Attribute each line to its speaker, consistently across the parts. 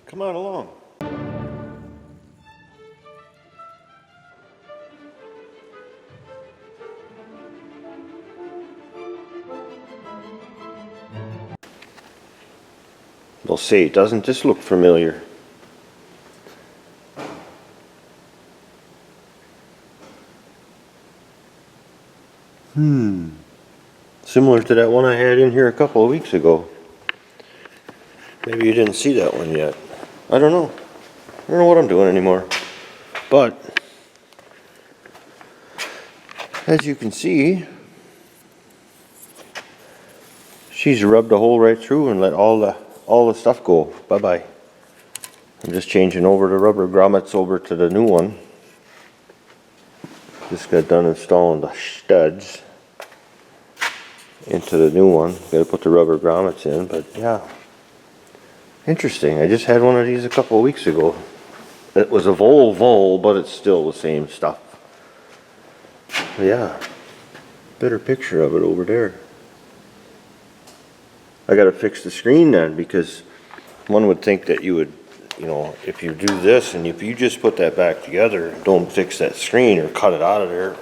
Speaker 1: Come on along. They'll say, doesn't this look familiar? Similar to that one I had in here a couple of weeks ago. Maybe you didn't see that one yet. I don't know. I don't know what I'm doing anymore. But, as you can see, she's rubbed a hole right through and let all the stuff go. Bye-bye. I'm just changing over the rubber grommets over to the new one. Just got done installing the studs into the new one. Got to put the rubber grommets in, but yeah. Interesting. I just had one of these a couple of weeks ago. It was a Volvo, but it's still the same stuff. Yeah. Better picture of it over there. I got to fix the screen then, because one would think that you would, if you do this and if you just put that back together and don't fix that screen or cut it out of there,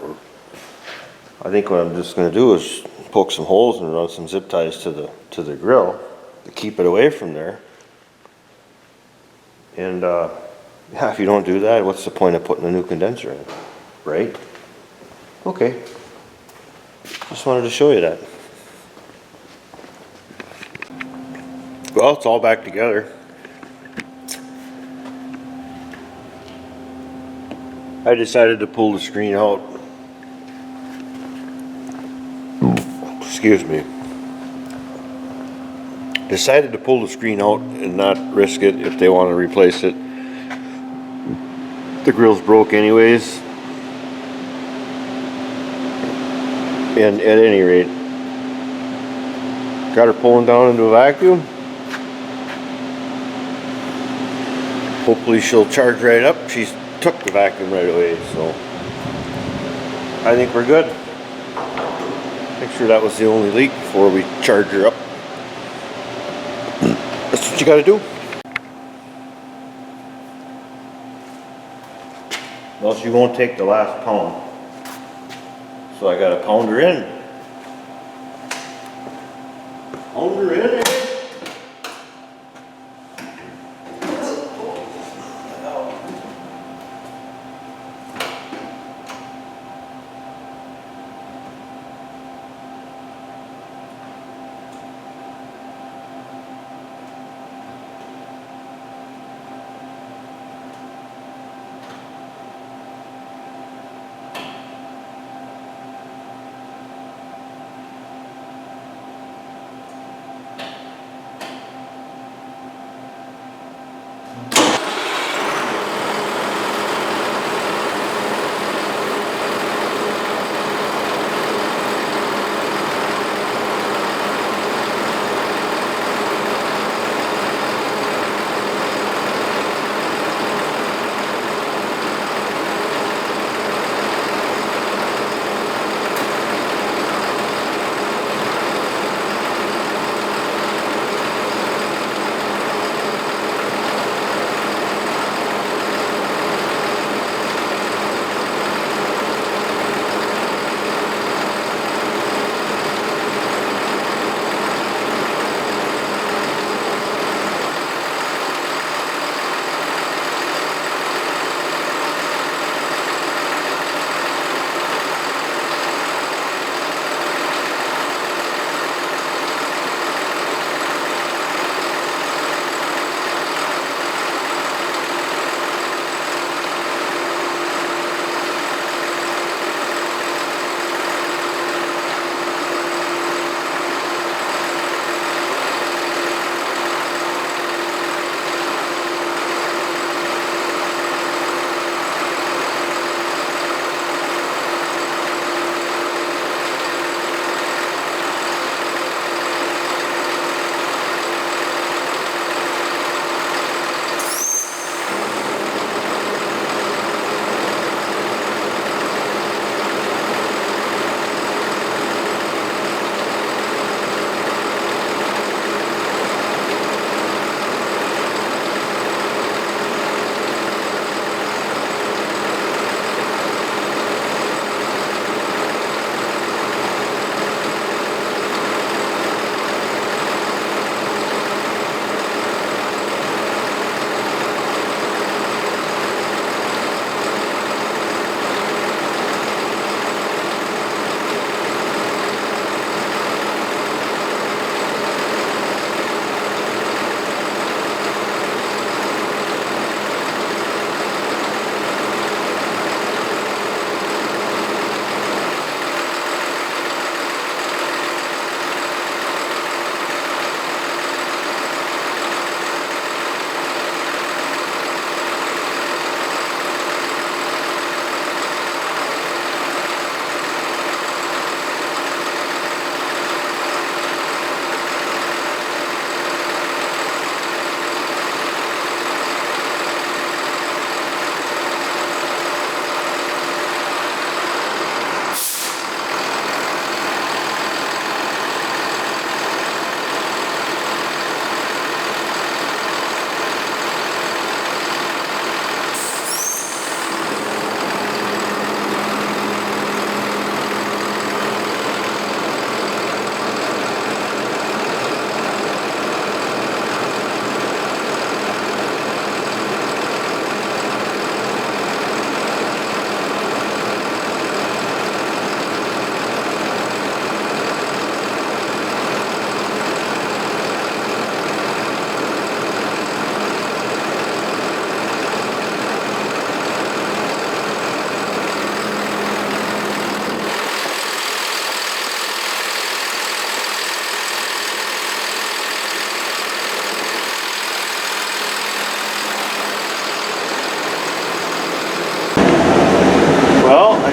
Speaker 1: I think what I'm just going to do is poke some holes and run some zip ties to the grill to keep it away from there. And yeah, if you don't do that, what's the point of putting a new condenser in, right? Okay. Just wanted to show you that. Well, it's all back together. I decided to pull the screen out. Excuse me. Decided to pull the screen out and not risk it if they want to replace it. The grill's broke anyways. And at any rate, got her pulling down into a vacuum. Hopefully she'll charge right up. She's took the vacuum right away, so I think we're good. Make sure that was the only leak before we charge her up. That's what you gotta do. Well, she won't take the last pound, so I gotta pound her in. Pound her in.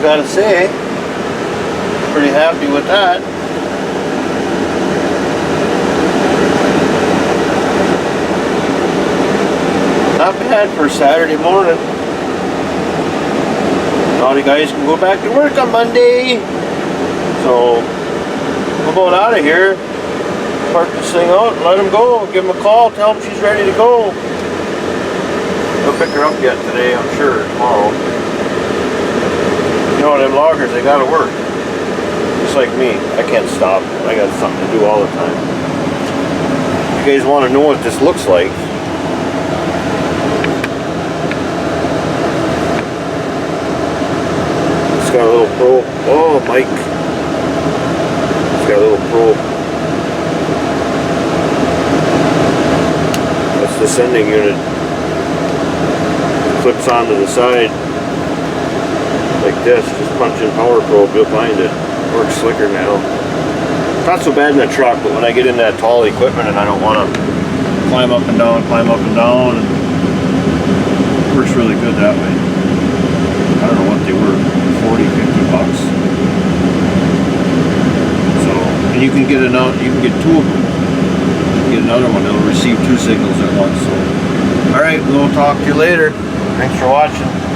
Speaker 1: gotta say. Pretty happy with that. Not bad for Saturday morning. Now the guys can go back to work on Monday. So, we're going out of here. Park this thing out and let them go. Give them a call, tell them she's ready to go. They'll pick her up yet today, I'm sure, tomorrow. You know, them loggers, they gotta work. Just like me, I can't stop. I got something to do all the time. You guys want to know what this looks like? It's got a little probe. Oh, Mike. It's got a little probe. That's the sending unit. Clips onto the side like this. Just punch in power probe, you'll find it. Works slicker now. Not so bad in the truck, but when I get in that tall equipment and I don't want to climb up and down, works really good that way. I don't know what they were, 40, 50 bucks. So, and you can get you can get two of them. You can get another one that'll receive two signals at once. So, all right, we'll talk to you later. Thanks for watching.